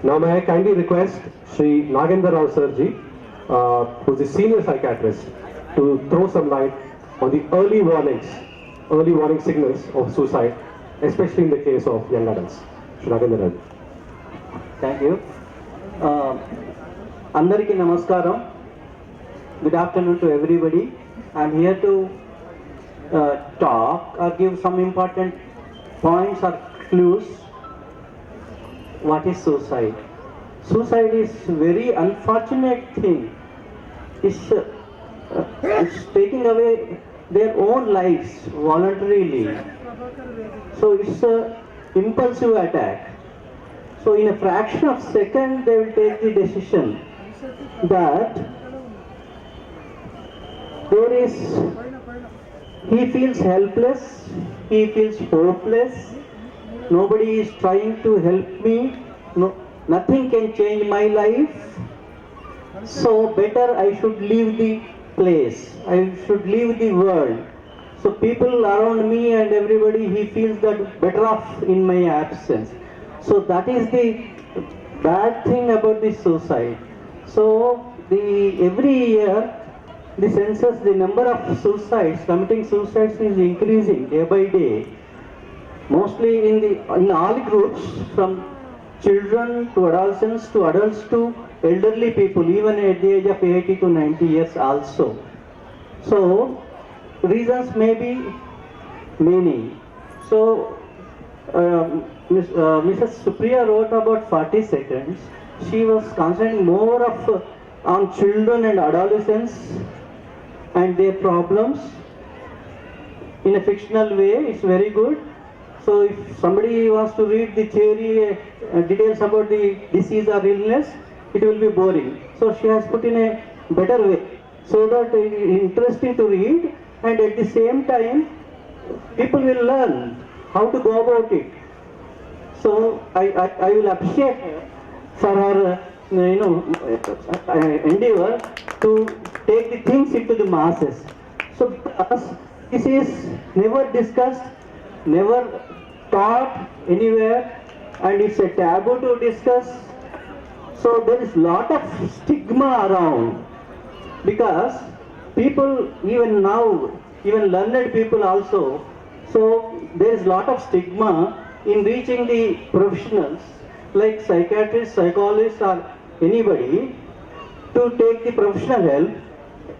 Now may I kindly request Sri Nagendra Rao Sirji, who is a senior psychiatrist, to throw some light on the early warning signals of suicide, especially in the case of young adults. Sri Nagendra Rao. Thank you అందరికీ నమస్కారం. Good afternoon to everybody. I'm here to talk or give some important points or clues. What is suicide? Suicide is very unfortunate thing. It's taking away their own lives voluntarily. So it's a impulsive attack. So in a fraction of second they will take the decision that there is, he feels helpless, he feels hopeless, nobody is trying to help me, no, nothing can change my life, so better I should leave the place, I should leave the world. So people around me and everybody, he feels that better off in my absence. So that is the bad thing about the suicide. So every year the census, the number of suicides, committing suicides is increasing day by day. Mostly in all groups, from children to adolescents to adults to elderly people, even at the age of 80 to 90 years also. So reasons may be many. So Mrs. Supriya wrote about 40 seconds. She was concentrating more on children and adolescents and their problems in a fictional way. It's very good. So if somebody wants to read the theory, details about the disease or illness, it will be boring. So she has put in a better way so that it is interesting to read, and at the same time people will learn how to go about it. So I will appreciate her for her endeavor to take the things into the masses. So because this is never discussed, never taught anywhere, and it's a taboo to discuss. So there is lot of stigma around, because people even now, even learned people also, so there is lot of stigma in reaching the professionals like psychiatrists, psychologists or anybody to take the professional help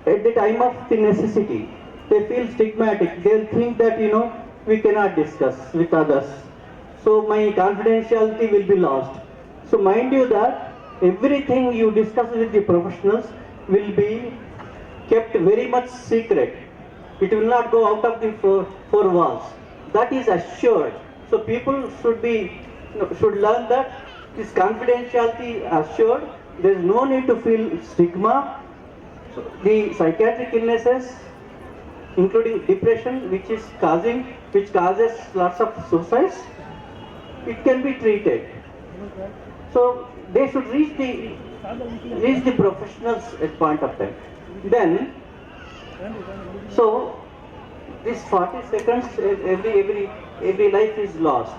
at the time of the necessity. They feel stigmatic. They'll think that we cannot discuss with others, so my confidentiality will be lost. So mind you that everything you discuss with the professionals will be kept very much secret. It will not go out of the four walls. That is assured. So people should learn that this confidentiality assured. There is no need to feel stigma. So the psychiatric illnesses, including depression, which causes lots of suicides, it can be treated. So they should reach the professionals at point of time. Then, so this 40 seconds, every life is lost.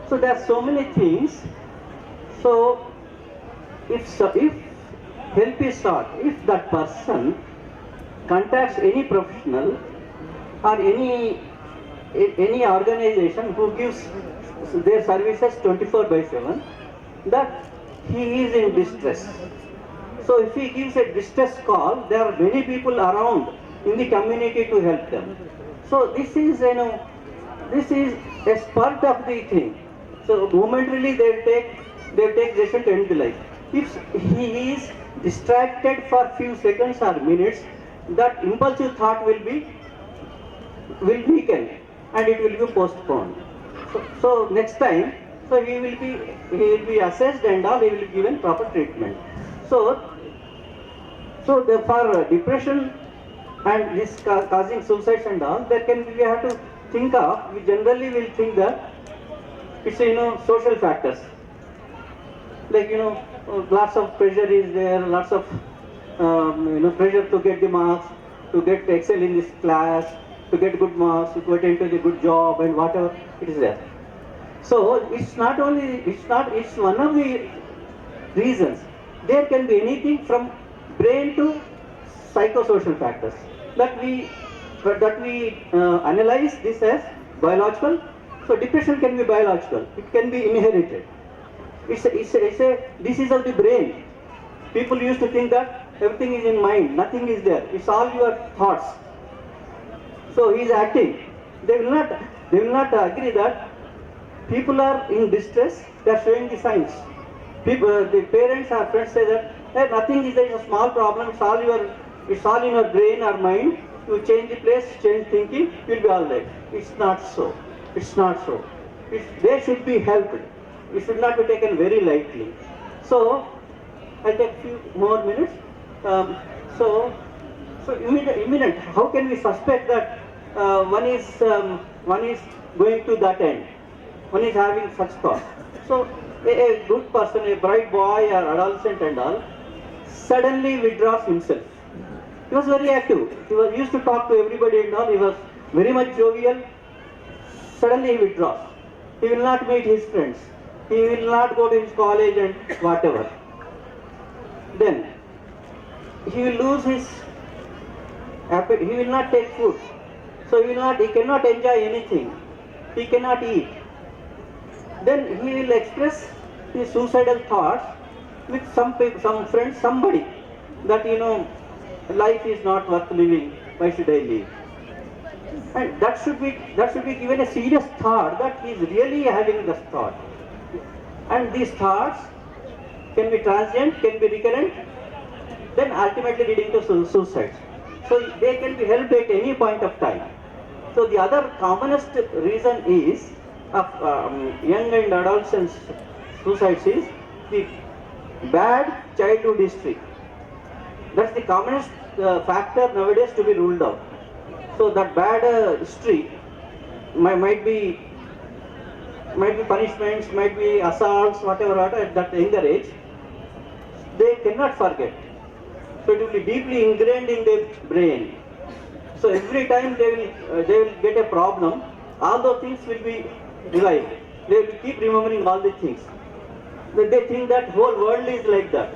So there are so many things. So if help is sought, if that person contacts any professional or any organization who gives their services 24/7, that he is in distress. So if he gives a distress call, there are many people around in the community to help them. So this is a spurt of the thing. So momentarily they take decision to end the life. If he is distracted for few seconds or minutes, that impulsive thought will weaken and it will be postponed. So next time, so he will be assessed and all, he will be given proper treatment. So for depression and this causing suicides and all, we have to think of, we generally will think that it's social factors, like lots of pressure is there, lots of pressure to get the marks, to get excel in this class, to get good marks, to get into the good job and whatever it is there. So it's one of the reasons. There can be anything from brain to psychosocial factors that we analyze this as biological. So depression can be biological. It can be inherited. It's a disease of the brain. People used to think that everything is in mind, nothing is there. It's all your thoughts. So he is acting. They will not agree that people are in distress. They are showing the signs. The parents or friends say that hey, nothing is there. It's a small problem. It's all in your brain or mind. You change the place, change thinking, you'll be all right. It's not so. It's not so. They should be helped. It should not be taken very lightly. So, I'll take a few more minutes. So imminent. How can we suspect that one is going to that end? One is having such thought. So, a good person, a bright boy or adolescent and all, suddenly withdraws himself. He was very active. He used to talk to everybody and all. He was very much jovial. Suddenly he withdraws. He will not meet his friends. He will not go to his college and whatever. Then he will lose his appetite. He will not take food. So he cannot enjoy anything. He cannot eat. Then he will express his suicidal thoughts with some friends, somebody, that life is not worth living. Why should I live? And that should be given a serious thought that he is really having this thought. And these thoughts can be transient, can be recurrent, then ultimately leading to suicide. So they can be helped at any point of time. So the other commonest reason is of young and adolescents suicides is the bad childhood history. That's the commonest factor nowadays to be ruled out. So that bad history might be punishments, might be assaults, whatever at that younger age, they cannot forget. So it will be deeply ingrained in their brain. So every time they will get a problem, all those things will be revived. They will keep remembering all the things. They think that whole world is like that.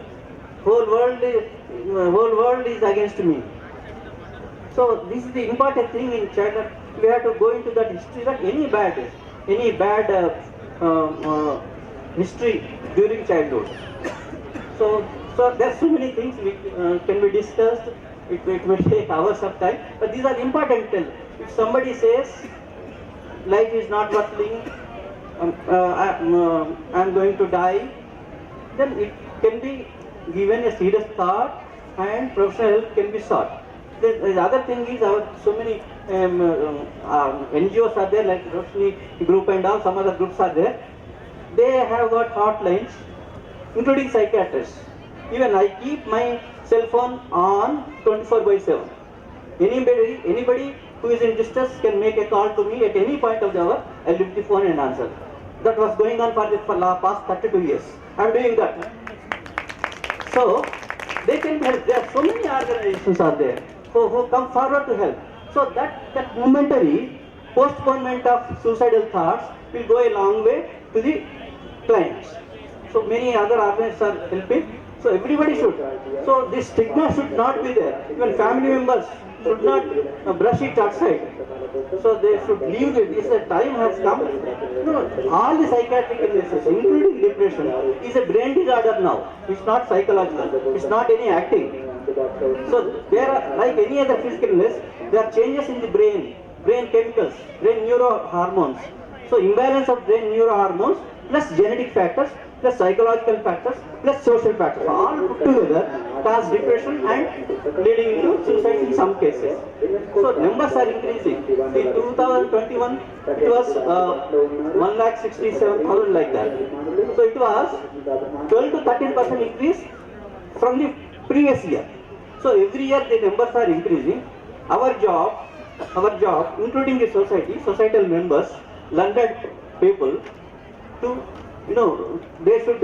Whole world is against me. So this is the important thing in childhood. We have to go into that history, that any bad history during childhood. So there are so many things which can be discussed. It will take hours of time, but these are important. If somebody says life is not worth living, I'm going to die, then it can be given a serious thought and professional help can be sought. The other thing is so many NGOs are there, like Roshni group and all, some other groups are there. They have got hotlines, including psychiatrists. Even I keep my cell phone on 24/7. Anybody who is in distress can make a call to me at any point of the hour. I lift the phone and answer. That was going on for the past 32 years. I am doing that. So they can help. There are so many organizations are there who come forward to help. So that momentary postponement of suicidal thoughts will go a long way to the clients. So many other organizations are helping. So everybody should. So this stigma should not be there. Even family members should not brush it aside. So they should leave it. This time has come. All the psychiatric illnesses, including depression, is a brain disorder now. It's not psychological. It's not any acting. So there are, like any other physical illness, there are changes in the brain chemicals, brain neurohormones. So imbalance of brain neurohormones plus genetic factors plus psychological factors plus social factors all put together cause depression and leading to suicide in some cases. So numbers are increasing. In 2021 it was 1,67,000 like that. So it was 12 to 13% increase from the previous year. So every year the numbers are increasing. Our job, including the societal members, learned people, to they should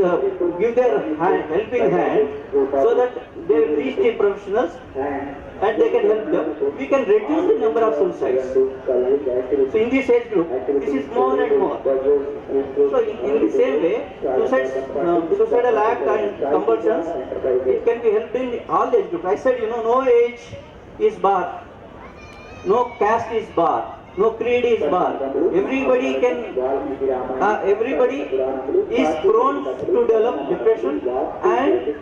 give their helping hand so that they will reach the professionals and they can help them. We can reduce the number of suicides. So in this age group, this is more and more. So in the same way, suicidal act and compulsions, it can be helped in all age groups. I said, no age is barred, no caste is barred, no creed is barred. Everybody is prone to develop depression and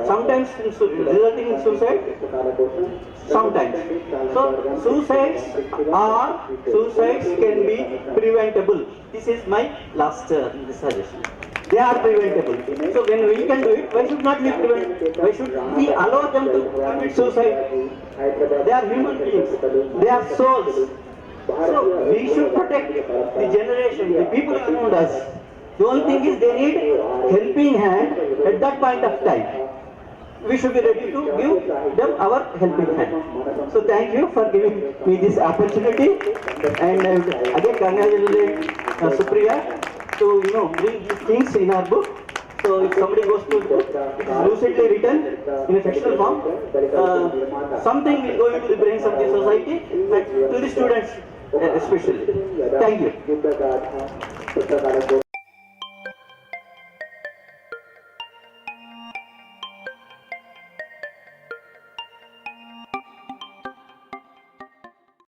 sometimes resulting in suicide. Sometimes. So suicides can be preventable. This is my last suggestion. They are preventable. So when we can do it, why should not we prevent? Why should we allow them to commit suicide? They are human beings. They are souls. So we should protect the generation, the people around us. The only thing is they need helping hand at that point of time. We should be ready to give them our helping hand. So thank you for giving me this opportunity, and again congratulate Supriya to bring these things in our book. So if somebody goes to the book, it is lucidly written in a fictional form. Something will go into the brains of the society and to the students especially. Thank you.